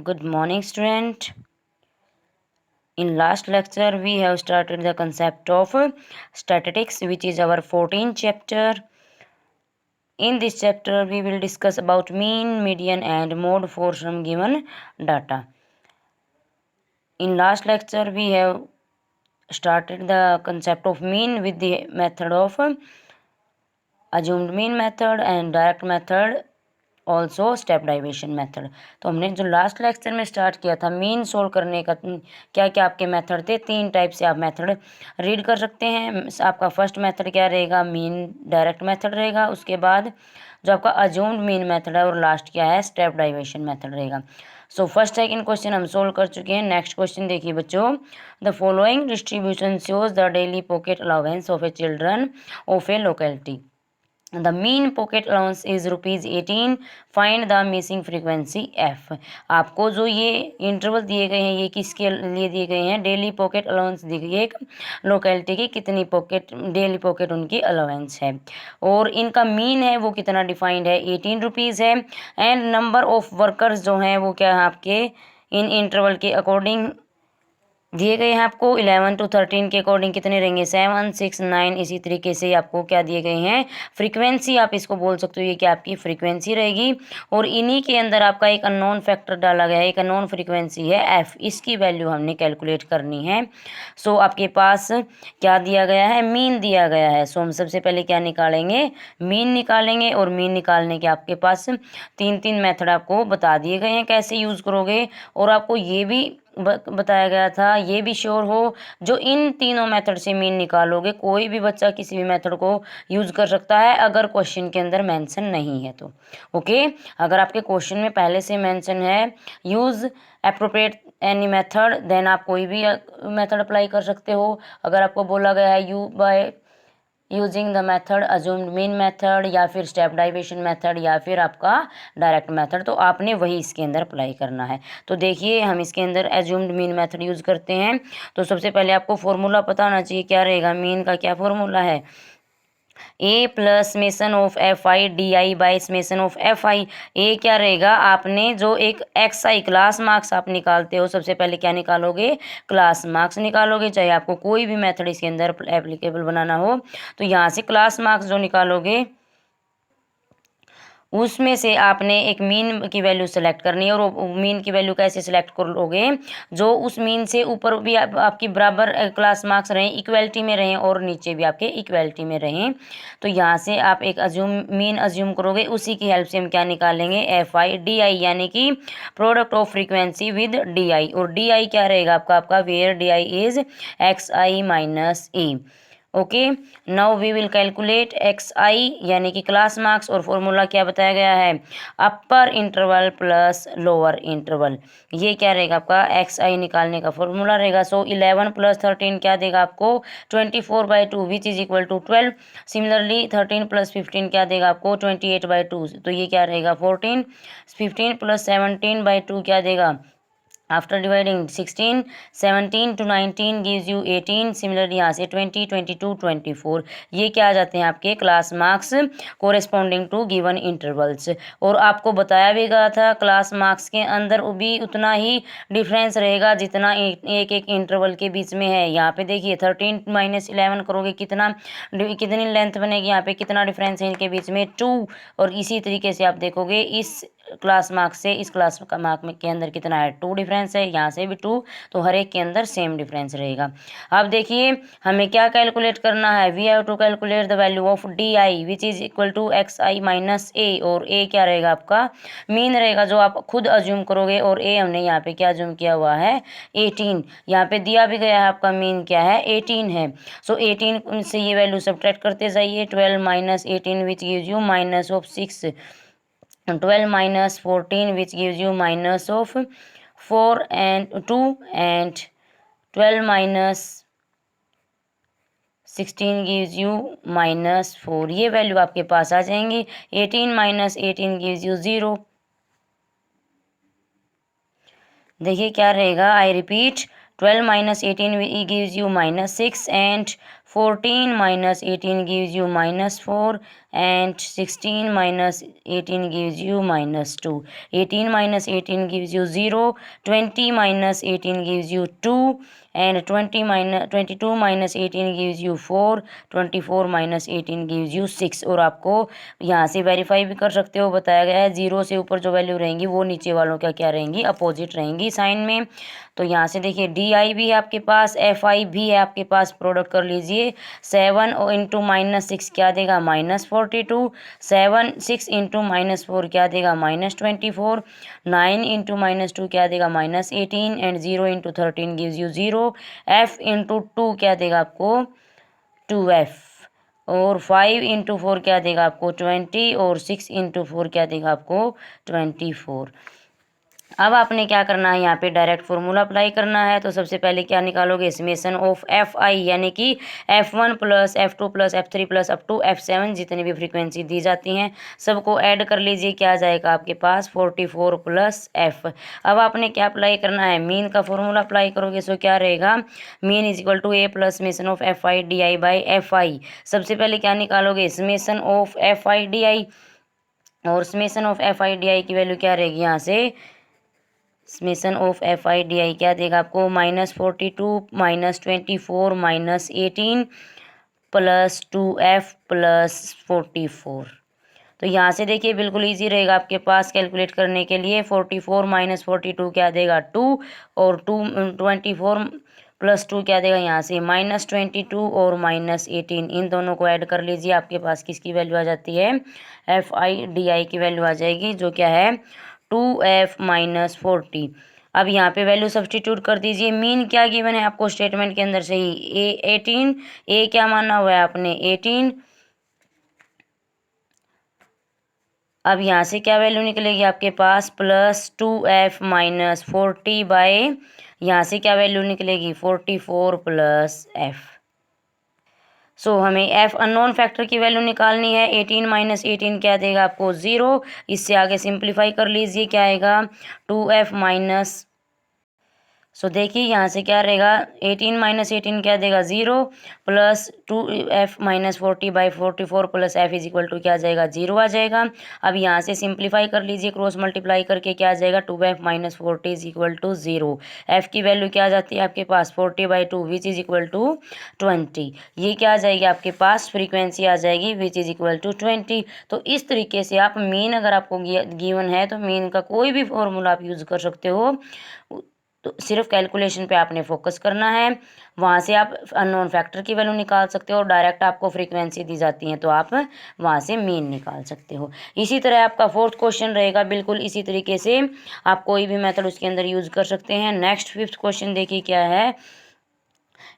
Good morning, student. In last lecture, we have started the concept of statistics, which is our 14th chapter. In this chapter, we will discuss about mean, median, and mode for some given data. In last lecture, we have started the concept of mean with the method of assumed mean method and direct method, also step deviation method. तो हमने जो last lecture में start किया था mean solve करने का, क्या क्या आपके मेथड थे, 3 टाइप से आप मेथड रीड कर सकते हैं। आपका फर्स्ट मेथड क्या रहेगा, मीन डायरेक्ट मेथड रहेगा। उसके बाद जो आपका अज्यूम्ड मीन मेथड है और लास्ट क्या है, स्टेप डाइवेशन मेथड रहेगा। सो फर्स्ट सेकंड क्वेश्चन हम सोल्व कर चुके हैं। नेक्स्ट क्वेश्चन देखिए बच्चों, the following distribution shows the daily pocket allowance of A children of A locality. The mean pocket allowance is ₹18. Find the missing frequency f। आपको जो ये interval दिए गए हैं ये किसके लिए दिए गए हैं, डेली पॉकेट अलाउंस दी गई है। एक लोकेलिटी की कितनी पॉकेट डेली पॉकेट उनकी अलाउंस है और इनका मीन है वो कितना डिफाइंड है, ₹18 है। एंड नंबर ऑफ वर्कर्स जो हैं वो क्या है आपके इन इंटरवल के अकॉर्डिंग दिए गए हैं। आपको 11 to 13 के अकॉर्डिंग कितने रहेंगे, 7, 6, 9। इसी तरीके से आपको क्या दिए गए हैं, फ्रीक्वेंसी आप इसको बोल सकते हो, ये क्या आपकी फ्रीक्वेंसी रहेगी। और इन्हीं के अंदर आपका एक अननोन फैक्टर डाला गया है, एक अननोन फ्रीक्वेंसी है एफ, इसकी वैल्यू हमने कैलकुलेट करनी है। सो आपके पास क्या दिया गया है, मीन दिया गया है। सो हम सबसे पहले क्या निकालेंगे, मीन निकालेंगे। और मीन निकालने के आपके पास 3 मेथड आपको बता दिए गए हैं कैसे यूज़ करोगे। और आपको ये भी बताया गया था, ये भी श्योर हो जो इन तीनों मेथड से मीन निकालोगे, कोई भी बच्चा किसी भी मेथड को यूज़ कर सकता है अगर क्वेश्चन के अंदर मेंशन नहीं है तो। ओके, अगर आपके क्वेश्चन में पहले से मेंशन है use appropriate any method, then आप कोई भी मेथड अप्लाई कर सकते हो। अगर आपको बोला गया है you by using the method assumed mean method या फिर स्टेप डाइवेशन मेथड या फिर आपका डायरेक्ट मेथड, तो आपने वही इसके अंदर अप्लाई करना है। तो देखिए हम इसके अंदर अज्यूम्ड मीन मेथड यूज़ करते हैं। तो सबसे पहले आपको फॉर्मूला पता होना चाहिए, क्या रहेगा, मीन का क्या फॉर्मूला है, A plus summation of F I D I by summation of F I. A क्या रहेगा, आपने जो एक एक्स आई क्लास मार्क्स आप निकालते हो, सबसे पहले क्या निकालोगे, क्लास मार्क्स निकालोगे। चाहे आपको कोई भी मेथड इसके अंदर एप्लीकेबल बनाना हो, तो यहाँ से क्लास मार्क्स जो निकालोगे उसमें से आपने एक मीन की वैल्यू सेलेक्ट करनी है। और मीन की वैल्यू कैसे सेलेक्ट करोगे, जो उस मीन से ऊपर भी आपकी बराबर क्लास मार्क्स रहें, इक्वलिटी में रहें, और नीचे भी आपके इक्वलिटी में रहें। तो यहाँ से आप एक मीन अज्यूम करोगे, उसी की हेल्प से हम क्या निकालेंगे, एफ आई डी आई, यानी कि product of frequency with D I. और डी आई क्या रहेगा आपका where D I is X I minus A. Okay, now we will calculate X I यानी कि क्लास मार्क्स। और फॉर्मूला क्या बताया गया है, अपर इंटरवल प्लस लोअर इंटरवल। ये क्या रहेगा आपका एक्स आई निकालने का फॉर्मूला रहेगा। सो 11 + 13 क्या देगा आपको, 24/2 which is equal to 12। Similarly 13 + 15 क्या देगा आपको, 28/2। तो ये क्या रहेगा 14। 15 + 17/2 क्या देगा, after dividing 16, 17 to 19 gives you 18। Similarly यहाँ से 20, 22, 24 ये क्या आ जाते हैं आपके class marks corresponding to given intervals. और आपको बताया भी गया था कितना मार्क्स के अंदर भी उतना ही डिफरेंस रहेगा जितना एक एक इंटरवल के बीच में है। यहाँ पे देखिए 13 - 11 करोगे कितनी लेंथ बनेगी, यहाँ पे कितना डिफरेंस है इनके बीच में, 2। और इसी तरीके से आप देखोगे इस क्लास मार्क्स से इस क्लास का मार्क के अंदर कितना है, 2 डिफरेंस है, यहाँ से भी 2। तो हर एक के अंदर सेम डिफरेंस रहेगा। अब देखिए हमें क्या कैलकुलेट करना है, we have to calculate the value of D I which is equal to X I minus A. और ए क्या रहेगा आपका, मीन रहेगा जो आप खुद अज्यूम करोगे। और ए हमने यहाँ पे क्या अज्यूम किया हुआ है, 18। यहाँ पे दिया भी गया है आपका मीन क्या है, 18 है। सो 18 से ये वैल्यू सब्ट्रैक्ट करते जाइए, 12 - 18 विच gives you minus of 6, 12 - 14 which gives you minus of 4 and 2, and 12 - 16 gives you -4। ये वैल्यू आपके पास आ जाएंगी। 18 - 18 gives you 0। देखिए क्या रहेगा, I repeat, 12 - 18 gives you -6 and 14 - 18 gives you -4 and 16 minus 18 gives you -2. 18 minus 18 gives you 0. 20 minus 18 gives you 2, and 22 minus 18 gives you 4. 24 minus 18 gives you 6. और आपको यहाँ से वेरीफाई भी कर सकते हो, बताया गया है 0 से ऊपर जो वैल्यू रहेंगी वो नीचे वालों का क्या रहेंगी, अपोजिट रहेंगी साइन में। तो यहाँ से देखिए DI भी है आपके पास, FI भी है आपके पास, प्रोडक्ट कर लीजिए। 7 इंटू -6 क्या देगा, -42। 6 इंटू -4 क्या देगा, -24। 9 इंटू -2 क्या देगा, -18। And 0 into 13 gives you 0। F into 2 क्या देगा आपको, 2F। और 5 इंटू 4 क्या देगा आपको, 20। और 6 इंटू 4 क्या देगा आपको, 24। अब आपने क्या करना है, यहाँ पे डायरेक्ट फॉर्मूला अप्लाई करना है। तो सबसे पहले क्या निकालोगे, समेशन ऑफ FI यानी कि F1 plus F2 plus F3 plus up to F7 जितनी भी फ्रीक्वेंसी दी जाती हैं सबको ऐड कर लीजिए। क्या आ जाएगा आपके पास, 44 प्लस F। अब आपने क्या अप्लाई करना है, मीन का फॉर्मूला अप्लाई करोगे। सो क्या रहेगा, mean is equal to A plus summation of FI DI by FI। सबसे पहले क्या निकालोगे, समेशन ऑफ FI DI, और समेशन ऑफ FI DI की वैल्यू क्या रहेगी, यहाँ से समेशन ऑफ FI DI क्या देगा आपको, -42 -24 -18 प्लस 2F प्लस 44। तो यहाँ से देखिए बिल्कुल इजी रहेगा आपके पास कैलकुलेट करने के लिए। 44 - 42 क्या देगा, 2। और 24 प्लस 2 क्या देगा, यहाँ से -22 और -18, इन दोनों को ऐड कर लीजिए। आपके पास किसकी वैल्यू आ जाती है, FI DI की वैल्यू आ जाएगी, जो क्या है 2F - 40। अब यहाँ पे वैल्यू सब्सटीट्यूट कर दीजिए। मीन क्या गिवन है आपको स्टेटमेंट के अंदर से ही, 18। ए क्या माना हुआ है आपने, 18। अब यहाँ से क्या वैल्यू निकलेगी आपके पास, +2F - 40 बाय, यहाँ से क्या वैल्यू निकलेगी, 44 प्लस F। सो हमें F अननोन फैक्टर की वैल्यू निकालनी है। 18 - 18 क्या देगा आपको, 0। इससे आगे सिंप्लीफाई कर लीजिए, क्या आएगा, 2F माइनस, सो देखिए यहाँ से क्या रहेगा, 18 - 18 क्या देगा, 0। Plus 2F - 40 by 44 plus F is equal to क्या आ जाएगा, 0 आ जाएगा। अब यहाँ से सिंप्लीफाई कर लीजिए, क्रॉस मल्टीप्लाई करके क्या आ जाएगा, 2F - 40 is equal to 0। F की वैल्यू क्या आ जाती है आपके पास, 40/2 विच इज इक्वल टू 20। ये क्या आ जाएगी आपके पास, फ्रीक्वेंसी आ जाएगी विच इज इक्वल टू 20। तो इस तरीके से आप मीन, अगर आपको गिवन है तो मीन का कोई भी फॉर्मूला आप यूज़ कर सकते हो। तो सिर्फ कैलकुलेशन पे आपने फोकस करना है। वहाँ से आप अननोन फैक्टर की वैल्यू निकाल सकते हो, और डायरेक्ट आपको फ्रीक्वेंसी दी जाती है तो आप वहाँ से मीन निकाल सकते हो। इसी तरह आपका फोर्थ क्वेश्चन रहेगा, बिल्कुल इसी तरीके से आप कोई भी मेथड उसके अंदर यूज कर सकते हैं। नेक्स्ट फिफ्थ क्वेश्चन देखिए क्या है,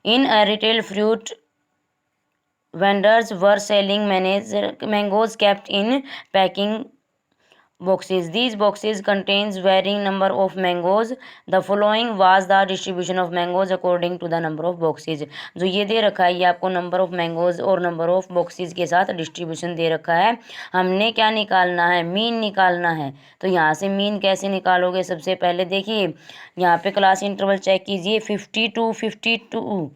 in a retail fruit vendors were selling mangoes kept in packing boxes. These boxes contains varying number of mangoes. The following was the distribution of mangoes according to the number of boxes. जो ये दे रखा है, ये आपको number of mangoes और number of boxes के साथ distribution दे रखा है। हमने क्या निकालना है, मीन निकालना है। तो यहाँ से मीन कैसे निकालोगे, सबसे पहले देखिए यहाँ पे क्लास इंटरवल चेक कीजिए, 50 to 52,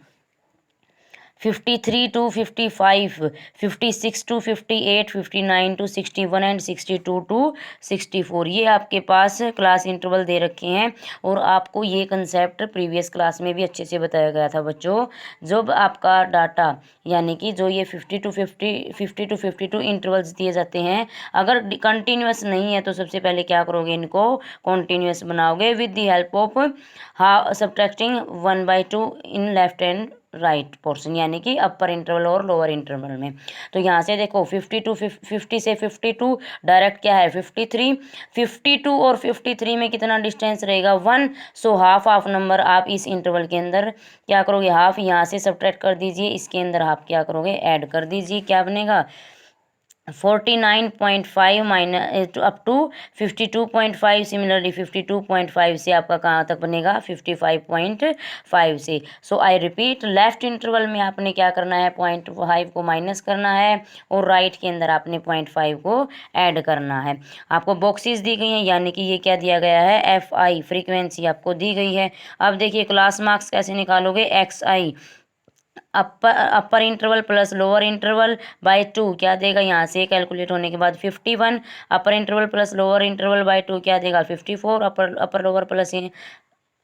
53 to 55, 56 to 58, 59 to 61 and 62 to 64। ये आपके पास क्लास इंटरवल दे रखे हैं। और आपको ये कंसेप्ट प्रीवियस क्लास में भी अच्छे से बताया गया था बच्चों। जब आपका डाटा यानी कि जो ये 50 to 52 इंटरवल्स दिए जाते हैं, अगर कंटिन्यूस नहीं है तो सबसे पहले क्या करोगे, इनको कॉन्टीन्यूस बनाओगे with the help of subtracting 1/2 in left and right portion, यानी कि अपर इंटरवल और लोअर इंटरवल में। तो यहाँ से देखो 50 से 52 डायरेक्ट क्या है, 53। 52 और 53 में कितना डिस्टेंस रहेगा, 1। सो हाफ नंबर आप इस इंटरवल के अंदर क्या करोगे, हाफ यहाँ से सब्ट्रैक्ट कर दीजिए, इसके अंदर हाफ क्या करोगे, ऐड कर दीजिए। क्या बनेगा, 49.5 माइनस अप टू 52.5। सिमिलरली 52.5 से आपका कहाँ तक बनेगा, 55.5 से। सो आई रिपीट, लेफ्ट इंटरवल में आपने क्या करना है, 0.5 को माइनस करना है, और राइट के अंदर आपने 0.5 को ऐड करना है। आपको बॉक्सेस दी गई हैं, यानी कि ये क्या दिया गया है, FI फ्रीक्वेंसी आपको दी गई है। अब देखिए क्लास मार्क्स कैसे निकालोगे, XI upper interval plus lower interval by 2 क्या देगा, यहाँ से कैलकुलेट होने के बाद 51। Upper interval plus lower interval by 2 क्या देगा 54। Upper lower plus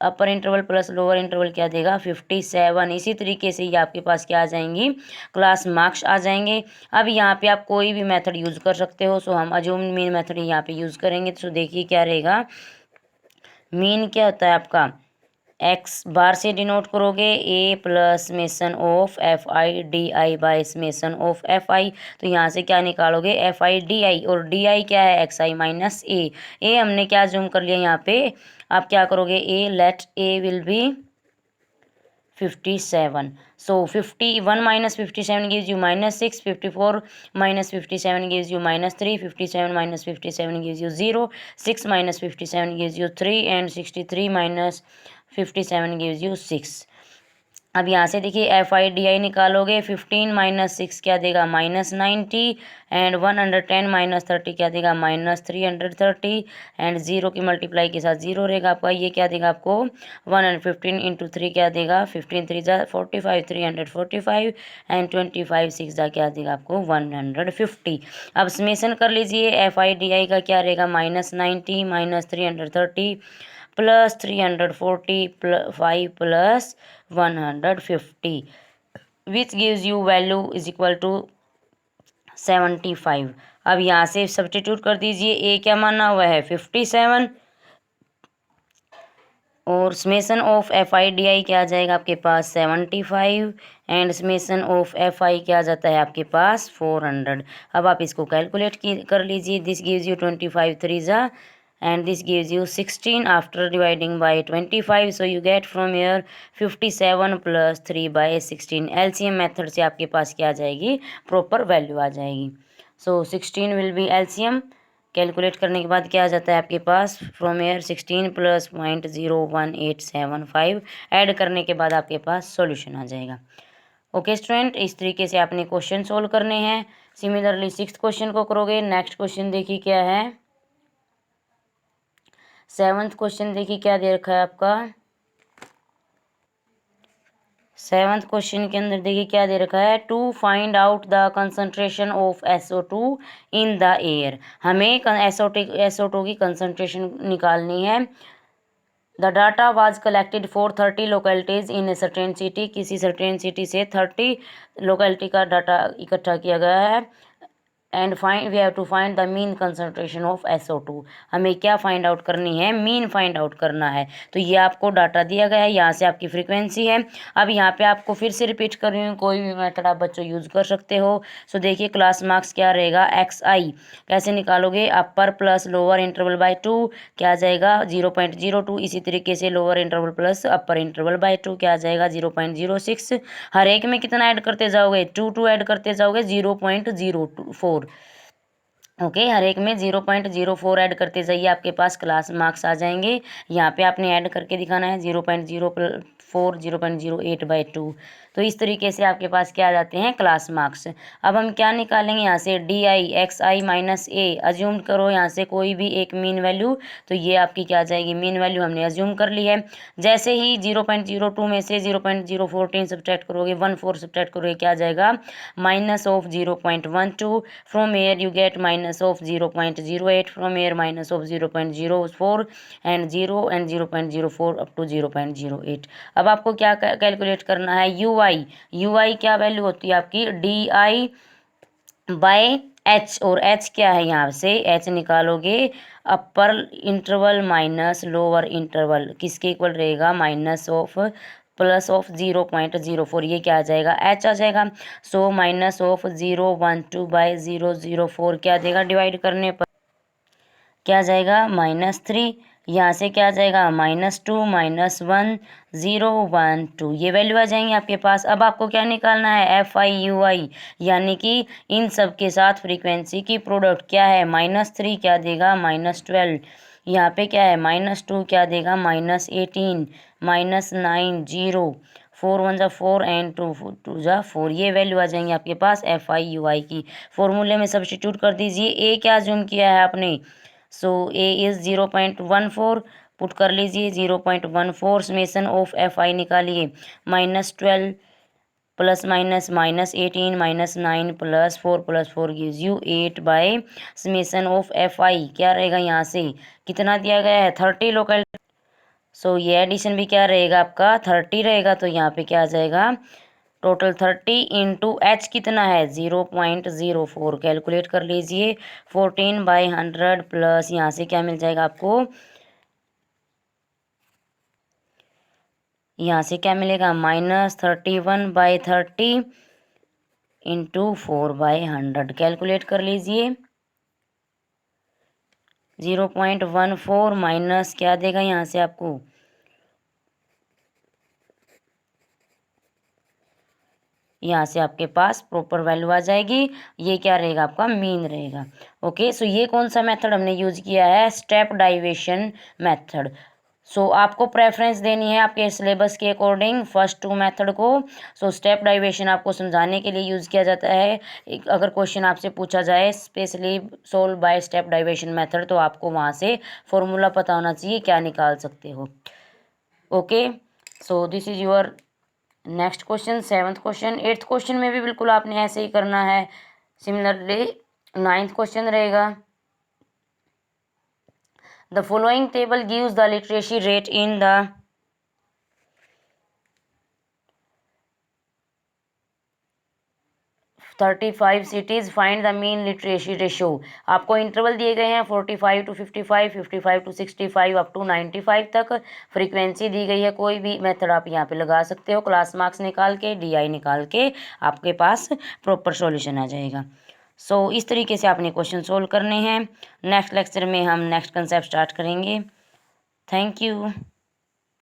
upper interval plus lower interval क्या देगा 57। इसी तरीके से ये आपके पास क्या आ जाएंगी, क्लास मार्क्स आ जाएंगे। अब यहाँ पे आप कोई भी मेथड यूज़ कर सकते हो। सो हम अज्यूम मीन मेथड यहाँ पे यूज़ करेंगे। तो देखिए क्या रहेगा, मीन क्या होता है आपका, एक्स बार से डिनोट करोगे, A plus summation of F I D I by summation of F I. तो यहाँ से क्या निकालोगे, एफ आई डी आई, और डी आई क्या है एक्स आई माइनस ए हमने क्या जूम कर लिया यहाँ पे। आप क्या करोगे, A let A will be 57। So 51 minus 57 gives you -6. 54 minus 57 gives you -3. 57 minus 57 gives you 0. 6 minus 57 gives you 3. And 63 minus 57 gives you 6. अब यहाँ से देखिए एफ आई डी आई निकालोगे, 15 माइनस 6 क्या देगा -90। एंड 110 माइनस 30 क्या देगा -330। एंड जीरो की मल्टीप्लाई के साथ जीरो रहेगा आपका, ये क्या देगा आपको 115 इंटू 3 क्या देगा 15 3 जा 45, 345। एंड 25 6 जा क्या देगा आपको 150। अब समेसन कर लीजिए, एफ आई डी आई का क्या रहेगा -90 minus 330 plus 345 plus 150, which gives you value is equal to 75। अब यहाँ से सब्स्टिट्यूट कर दीजिए, ए क्या माना हुआ है 57, और summation of F I D I क्या आ जाएगा आपके पास 75। एंड समेसन ऑफ एफ आई क्या आ जाता है आपके पास 400। अब आप इसको कैलकुलेट कर लीजिए, दिस गिव्स यू 25 3 जा, and this gives you 16 after dividing by 25. So you get from here 57 plus 3 by 16। LCM method से आपके पास क्या आ जाएगी, प्रॉपर वैल्यू आ जाएगी। सो 16 विल बी LCM। कैलकुलेट करने के बाद क्या आ जाता है आपके पास, फ्रॉम एयर 16 प्लस 0.01875 ऐड करने के बाद आपके पास सॉल्यूशन आ जाएगा। ओके स्टूडेंट, इस तरीके से आपने क्वेश्चन सोल्व करने हैं। सिमिलरली 6th क्वेश्चन को करोगे। नेक्स्ट क्वेश्चन देखिए क्या है, 7th क्वेश्चन देखिए क्या दे रखा है आपका। 7th क्वेश्चन के अंदर देखिए क्या दे रखा है, to find out the concentration of SO2 in the air. हमें SO2 की कंसंट्रेशन निकालनी है। The data was collected for 30 localities in a certain city. किसी सर्टेन सिटी से 30 लोकेलिटी का डाटा इकट्ठा किया गया है। And find we have to find the mean concentration of SO2। हमें क्या फाइंड आउट करनी है, मीन फाइंड आउट करना है। तो ये आपको डाटा दिया गया है, यहाँ से आपकी फ्रीक्वेंसी है। अब यहाँ पे आपको फिर से रिपीट कर रही हूँ, कोई भी मेथड आप बच्चों यूज़ कर सकते हो। सो देखिए क्लास मार्क्स क्या रहेगा, XI कैसे निकालोगे, upper plus lower interval by 2 क्या आ जाएगा 0.02। इसी तरीके से lower interval plus upper interval by 2 क्या आ जाएगा 0.06। हर एक में कितना ऐड करते जाओगे, 2 ऐड करते जाओगे 0.04। ओके हर एक में 0.04 ऐड करते जाइए, आपके पास क्लास मार्क्स आ जाएंगे। यहाँ पे आपने ऐड करके दिखाना है 0.04 0.08 बाई 2। तो इस तरीके से आपके पास क्या आ जाते हैं क्लास मार्क्स। अब हम क्या निकालेंगे यहाँ से, D I x I minus A. Assume करो यहाँ से कोई भी एक मीन वैल्यू, तो ये आपकी क्या आ जाएगी, मीन वैल्यू हमने अज्यूम कर ली है। जैसे ही 0.02 में से 0.014 सब्ट्रैक्ट करोगे, 14 सब्ट्रैक्ट करोगे, क्या आ जाएगा minus of 0.12। From here you get minus of 0.08। From here minus of 0.04 and 0 and 0.04 up to 0.08। अब आपको क्या कैलकुलेट करना है, यू आई क्या वैल्यू होती है आपकी डी आई बाय एच। और एच क्या है, यहाँ से एच निकालोगे अपर इंटरवल माइनस लोअर इंटरवल किसके इक्वल रहेगा, माइनस ऑफ प्लस ऑफ 0.04, ये क्या आ जाएगा एच आ जाएगा। सो माइनस ऑफ 012 बाय 004 क्या देगा, डिवाइड करने पर क्या जाएगा -3। यहाँ से क्या जाएगा -2 -1 012, ये वैल्यू आ जाएंगी आपके पास। अब आपको क्या निकालना है, FI यानी कि इन सब के साथ फ्रीक्वेंसी की प्रोडक्ट क्या है, -3 क्या देगा -12। यहाँ पे क्या है -2 क्या देगा -18 -9 0 4 1 जा 4 एंड 2 2 जा 4, ये वैल्यू आ जाएंगी आपके पास FI की। फॉर्मूले में सब्स्टिट्यूट कर दीजिए। ए क्या जूम किया है आपने, सो ए इज़ 0.14 पुट कर लीजिए 0.14 समेसन ऑफ FI निकालिए -12 plus minus -18 -9 +4 +4 gives you 8 by summation of FI क्या रहेगा यहाँ से कितना दिया गया है 30 लोकल। सो ये एडिशन भी क्या रहेगा आपका 30 रहेगा, तो यहाँ पे क्या आ जाएगा टोटल 30 इंटू एच कितना है 0.04 कैलकुलेट कर लीजिए 14/100 प्लस यहाँ से क्या मिल जाएगा आपको, यहाँ से क्या मिलेगा -31/30 इंटू 4/100 कैलकुलेट कर लीजिए 0.14 माइनस क्या देगा यहाँ से आपको, यहाँ से आपके पास प्रॉपर वैल्यू आ जाएगी। ये क्या रहेगा आपका मीन रहेगा। ओके, सो ये कौन सा मेथड हमने यूज किया है स्टेप डाइवेशन मेथड। सो आपको प्रेफरेंस देनी है आपके सिलेबस के अकॉर्डिंग फर्स्ट टू मेथड को। सो स्टेप डाइवेशन आपको समझाने के लिए यूज़ किया जाता है। अगर क्वेश्चन आपसे पूछा जाए specially solve by step deviation method, तो आपको वहाँ से फॉर्मूला पता होना चाहिए क्या निकाल सकते हो। Okay, so this is your next question 7th question. 8th question में भी बिल्कुल आपने ऐसे ही करना है। सिमिलरली 9th क्वेश्चन रहेगा the following table gives the literacy rate in the 35 cities find the mean literacy ratio. आपको इंटरवल दिए गए हैं 45 to 55, 55 to 65 अप टू 95 तक। फ्रीक्वेंसी दी गई है, कोई भी मेथड आप यहाँ पे लगा सकते हो क्लास मार्क्स निकाल के DI निकाल के आपके पास प्रॉपर सॉल्यूशन आ जाएगा। सो इस तरीके से आपने क्वेश्चन सोल्व करने हैं। नेक्स्ट लेक्चर में हम नेक्स्ट कंसेप्ट स्टार्ट करेंगे। Thank you.